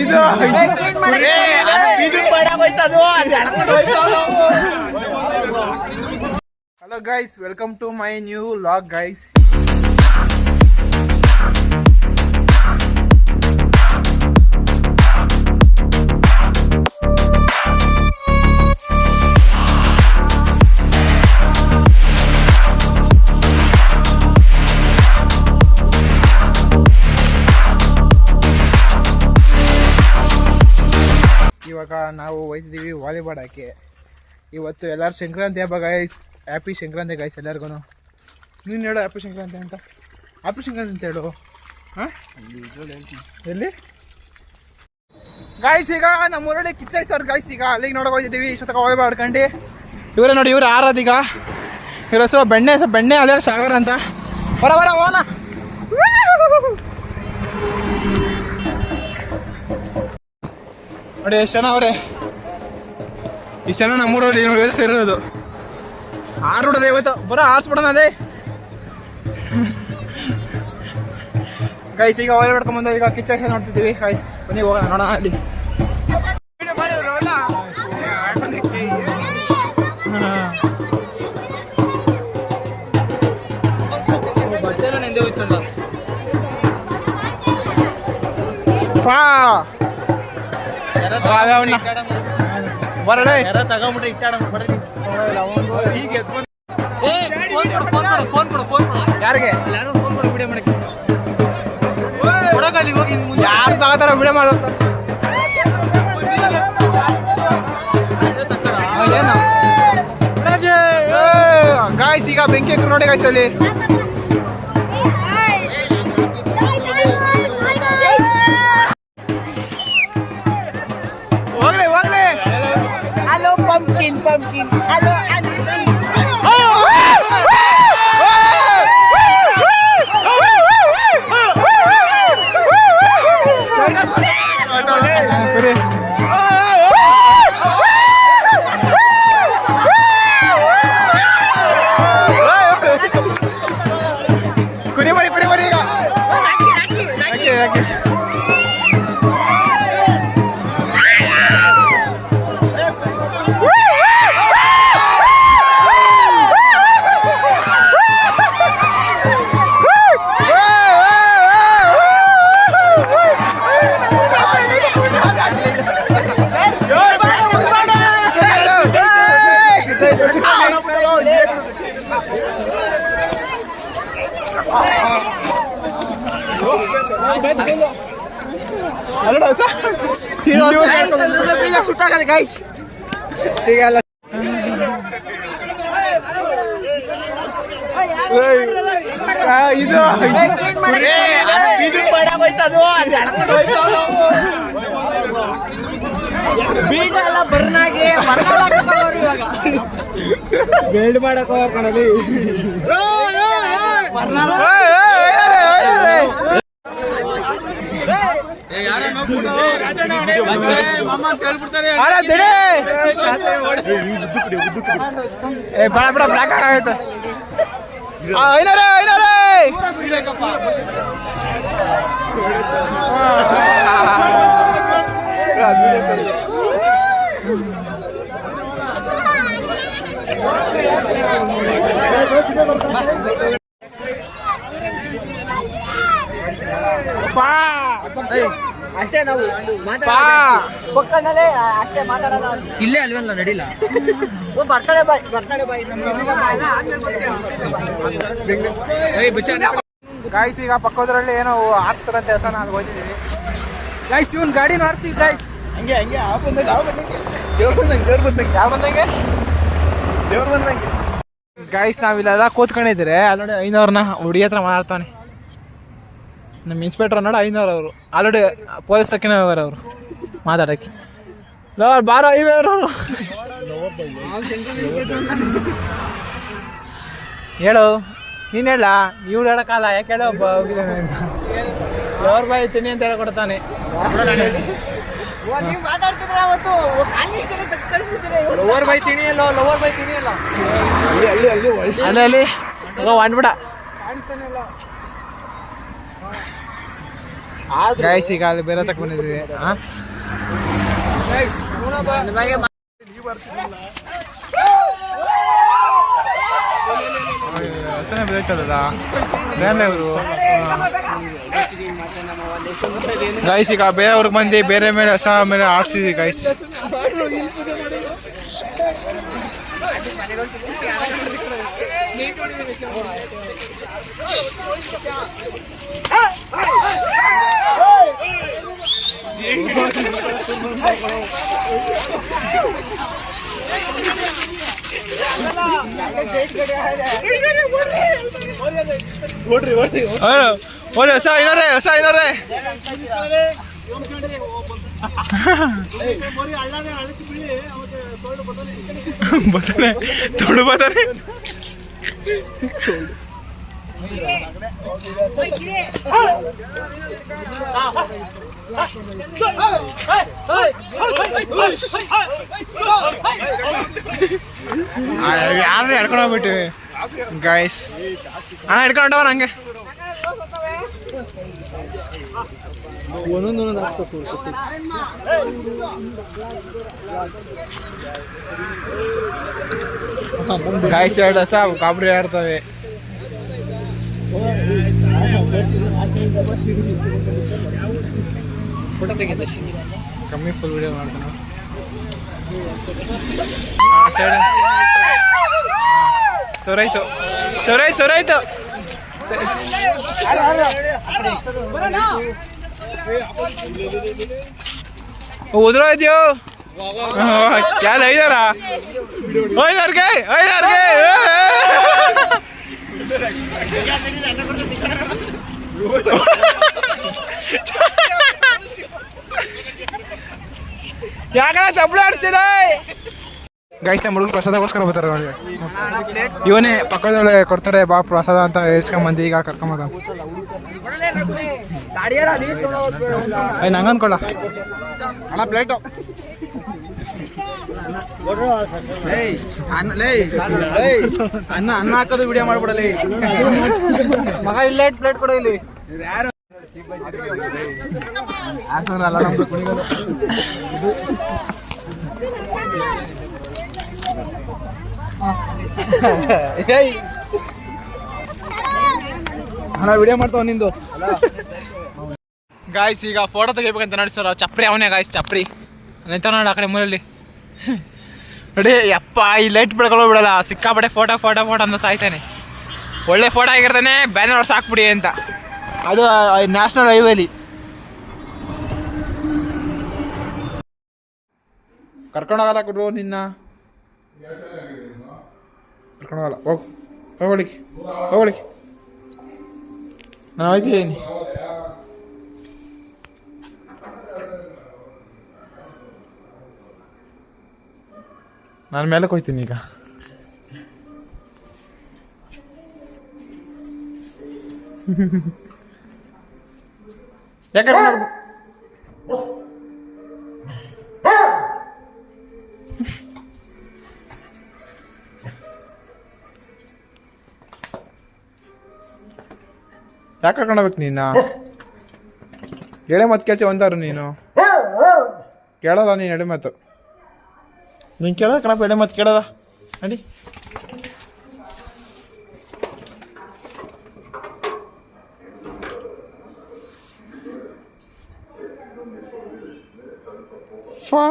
ಇದು hello guys, welcome to my new vlog guys. ಇವಾಗ ನಾವು ಹೋಯ್ತಿದ್ದೀವಿ ವಾಲಿಬಾಲ್ ಆಡೋಕ್ಕೆ. ಇವತ್ತು ಎಲ್ಲರೂ ಸಂಕ್ರಾಂತಿ ಹಬ್ಬ ಗೈಸ್. ಹ್ಯಾಪಿ ಸಂಕ್ರಾಂತಿ ಗೈಸ್ ಎಲ್ಲರಿಗೂ. ನೀನು ಹೇಳು ಹ್ಯಾಪಿ ಸಂಕ್ರಾಂತಿ ಅಂತ. ಹ್ಯಾಪಿ ಸಂಕ್ರಾಂತಿ ಅಂತ ಹೇಳು. ಹಾಂ ಎಲ್ಲಿ ಗೈಸ್? ಈಗ ನಮ್ಮೂರಲ್ಲಿ ಕಿಚ್ಚಾಯ್ತವ್ರು ಗೈಸ್. ಈಗ ಅಲ್ಲಿಗೆ ನೋಡೋಕೆ ಹೋಗ್ತಿದ್ದೀವಿ. ಇಷ್ಟೊತ್ತಕ ವಾಲಿಬಾಲ್ ಆಡ್ಕೊಂಡು ಇವರೇ ನೋಡಿ, ಇವ್ರು ಆರೋದೀಗ. ಇವರು ಬೆಣ್ಣೆ ಅಲ್ಲೇ ಸಾಗರ ಅಂತ. ಬರ ಹೋಗೋಣ. ನೋಡಿ ಎಷ್ಟು ಜನ ಅವರೇ. ಇಷ್ಟು ಜನ ನಮ್ಮೂರಲ್ಲಿ ನೋಡಿ ಸೇರಿರೋದು. ಆಡ್ಬಿಡೋದು ಇವತ್ತು. ಬರೋ ಆಡ್ಸ್ಬಿಡೋಣ ಅದೇ ಗೈಸ್. ಈಗ ವಾಲಿ ಮಾಡ್ಕೊಂಬಂದು ಈಗ ಕಿಚ್ಚ ನೋಡ್ತಿದ್ದೀವಿ ಗೈಸ್. ಬನ್ನಿ ಹೋಗೋಣ, ನೋಡೋಣ ಅಲ್ಲಿ. ಬರಡೆ ತಗೊಂಬಿಟ್ರೆ ಇಟ್ಟಾಡ ಯಾರಿಗೆ ವಿಡಿಯೋ ಮಾಡಕ್ಕೆ ಯಾರು ತಗೋತಾರ ವಿಡಿಯೋ ಮಾಡೋ ಗಾಯ್ಸ್. ಈಗ ಬೆಂಕಿ ಹಾಕಿ ನೋಡಿ ಗಾಯ್ಸ್ ಅಲ್ಲಿ. Pumpkin. Hello, Annie. ಕುಡಿ ಮರಿ ಈಗ. ಸುಟ್ಟಾಗದೆ ಗೈಸ್. ಈಗೆಲ್ಲ ಇದು ಬೀಜ ಎಲ್ಲ ಬರ್ನಾಗೆ ಇವಾಗ ಬೇಲ್ಡ್ ಮಾಡಕ್ ಹೋಗ್ಕೊಳ್ಳಿ. ಬೇಡ ಬ್ಲಾಕ್ ಆಗೈತೆ. ಅಷ್ಟೇ ನಾವು ಪಕ್ಕದಲ್ಲೇ ಅಷ್ಟೇ ಮಾತಾಡೋಣ. ಇಲ್ಲೇ ಅಲ್ವಲ್ಲ ನಡಿಲ್ಲ. Birthday bye guys. ಈಗ ಪಕ್ಕದ್ರಲ್ಲಿ ಏನೋ ಆಡ್ಸ್ತಾರಂತೆ ಹೆಸರು ನಾನು ಹೋಗಿದ್ದೀವಿ ಗಾಯ್ಸ್. ಇವನ್ ಗಾಡಿ ನೋಡ್ತೀವಿ ಗಾಯ್ಸ್. ಹಂಗೆ ದೇವ್ರು ಬಂದಂಗೆ ಗಾಯ್ಸ್. ನಾವಿಲ್ಲೆಲ್ಲ ಕೂತ್ಕೊಂಡಿದ್ರೆ ಅಲ್ಲಿ ನೋಡಿ ಐನವ್ರನ್ನ ಹುಡುಗಿ ಹತ್ರ ಮಾತಾಡ್ತಾನೆ ನಮ್ಮ ಇನ್ಸ್ಪೆಕ್ಟರ್ ನೋಡಿ. ಐನವ್ರು ಆಲ್ರೆಡಿ ಪೊಲೀಸ್ ತಕ್ಕನೇ ಹೋಗಾರ ಅವರು ಮಾತಾಡೋಕ್ಕೆ. ಬಾರೋ ಐವರು ಹೇಳು. ನೀನು ಹೇಳ, ಇವ್ರು ಹೇಳೋಕ್ಕಲ್ಲ. ಯಾಕೆ ಹೇಳೋ ಒಬ್ಬ ಹೋಗಿದ್ದಾನೆ ಅಂತ. ಲವರ್ ಬಾಯ್ ತಿನ್ನಿ ಅಂತ ಹೇಳ್ಕೊಡ್ತಾನೆ. ಲವರ್ ಬಾಯ್ ತಿಣಿ ಅಲ್ಲ ಅಲ್ಲಿ ಅಂದ್ಬಿಡ. ಗೈಸ್ ಈಗ ಅಲ್ಲಿ ಬೇರೆ ತಕ್ಕ ಬಂದಿದ್ವಿ. ಹಸನೆ ಬೆಳೀತದ ಇವರು ಗೈಸ್. ಈಗ ಬೇರೆಯವ್ರಿಗೆ ಬಂದು ಬೇರೆ ಮೇಲೆ ಹೊಸ ಮೇಲೆ ಆಡ್ಸಿದ್ವಿ ಗೈಸ್. ಹೊಸ ಐನೋರೆ ತೊಡು ಬರ್ತಾನೆ. ಯಾರು ಎಡ್ಕೊಂಡು ಹೋಗ್ಬಿಟ್ಟು ಗೈಸ್. ಎಡ್ಕೊಂಡು ಹೊಂಟವ ನಂಗೆ ಒಂದೊಂದೊಂದು ಹಾಕ್ಬೇಕು. ಗೈಸ್ ಎರಡು ಹೊಸ ಕಾಬ್ರಿ ಆಡ್ತವೆ. ಕಮ್ಮಿ ಫುಲ್ ವಿಡಿಯೋ ಮಾಡ್ತಾನೆ. ಸೊರಾಯ್ತು ಉದ್ರೋಯ್ತೀಯೋ ಯಾರು ಐದಾರ್ಗೆ ಯಾಕಂದ್ರೆ ಚಪ್ಪಲಿ ಆಡಿಸ್ತಿದೆ ಗೈಸ್. ನಮ್ಮ ಹುಡುಗರು ಪ್ರಸಾದಕ್ಕೋಸ್ಕರ ಬರ್ತಾರೆ ನೋಡಿ. ಇವನೇ ಪಕ್ಕದೊಳಗೆ ಕೊಡ್ತಾರೆ ಬಾ ಪ್ರಸಾದ ಅಂತ ಹೇಳ್ಸ್ಕೊಂಬಂದು ಈಗ ಕರ್ಕೊಂಬಂದ. ನಂಗಂದ್ಕೊಳ ಅಣ್ಣ ಪ್ಲೇಟು ಅನ್ನ ಹಾಕೋದು ವಿಡಿಯೋ ಮಾಡ್ಬಿಡಲಿ ಮಗ. ಇಲ್ಲೇ ಪ್ಲೇಟ್ ಕೊಡೋ ಇಲ್ಲಿ. ಅಲ್ಲ ನಮ್ದು ಕುಣಿಗೋದು. ಅಣ್ಣ ವಿಡಿಯೋ ಮಾಡ್ತಾವ ನಿಂದು ಗಾಯ್ಸ್. ಈಗ ಫೋಟೋ ತೆಗಿಬೇಕಂತ ನೋಡಿ ಸರ್. ಚಪ್ರಿ ಅವನೇ ಗಾಯ್ಸ್, ಚಪ್ರಿ ನಿಂತ ನೋಡಿ ಆ ಕಡೆ ಮೂರಲ್ಲಿ ನೋಡಿ. ಯಪ್ಪ ಈ ಲೈಟ್ ಬಿಡ್ಕೊಳ್ಳೋ ಬಿಡಲ್ಲ, ಸಿಕ್ಕಾಪಟ್ಟೆ ಫೋಟೋ ಅಂತ ಸಾಯ್ತಾನೆ. ಒಳ್ಳೆ ಫೋಟೋ ಆಗಿರ್ತಾನೆ, ಬ್ಯಾನರ್ ಸಾಕ್ಬಿಡಿ ಅಂತ. ಅದು ನ್ಯಾಷನಲ್ ಹೈವೇಲಿ ಕರ್ಕೊಂಡೋಗಲ್ಲ ಕೊಡ್ರು ನಿನ್ನ. ಕರ್ಕೊಂಡೋಗಲ್ಲ, ಹೋಗ್ಲಿಕ್ಕೆ ನಾನು ಹೋಯ್ತಿದ್ದೀನಿ. ನಾನು ಮೇಲಕ್ಕೆ ಹೋಗ್ತೀನಿ ಈಗ. ಯಾಕೆ ಕರ್ಕೊಂಡು ಹೋಗ್ಬೇಕು ನೀನು? ಎಳೆ ಮಾತು ಕೇಳ್ತಿ ಒಂದಾರು ನೀನು ಕೇಳಲ್ಲ. ನೀನು ಎಡೆ ಮಾತು ನೀನು ಕೇಳೋದ ಕಣಪ್ಪ, ಎಡೆ ಮಾತು ಕೇಳೋದ ನಡಿ. ಫಾ